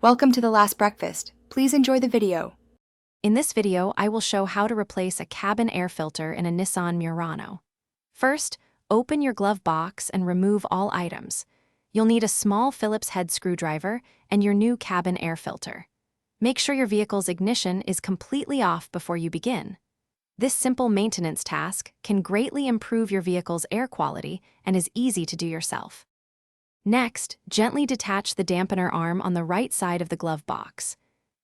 Welcome to the last breakfast. Please enjoy the video. In this video, I will show how to replace a cabin air filter in a Nissan Murano. First, open your glove box and remove all items. You'll need a small Phillips head screwdriver and your new cabin air filter. Make sure your vehicle's ignition is completely off before you begin. This simple maintenance task can greatly improve your vehicle's air quality and is easy to do yourself. Next, gently detach the dampener arm on the right side of the glove box.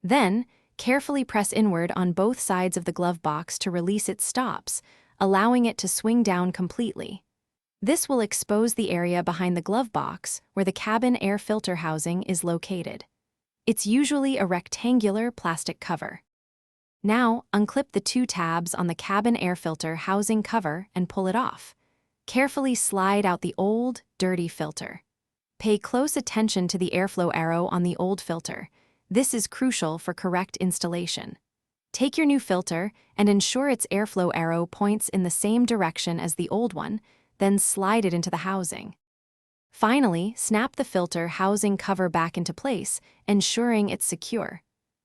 Then, carefully press inward on both sides of the glove box to release its stops, allowing it to swing down completely. This will expose the area behind the glove box where the cabin air filter housing is located. It's usually a rectangular plastic cover. Now, unclip the two tabs on the cabin air filter housing cover and pull it off. Carefully slide out the old, dirty filter. Pay close attention to the airflow arrow on the old filter. This is crucial for correct installation. Take your new filter and ensure its airflow arrow points in the same direction as the old one, then slide it into the housing. Finally, snap the filter housing cover back into place, ensuring it's secure.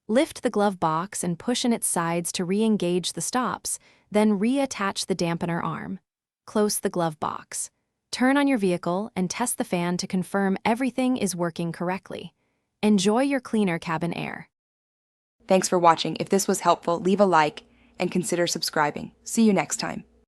Lift the glove box and push in its sides to re-engage the stops, then reattach the dampener arm. Close the glove box. Turn on your vehicle and test the fan to confirm everything is working correctly. Enjoy your cleaner cabin air. Thanks for watching. If this was helpful, leave a like and consider subscribing. See you next time.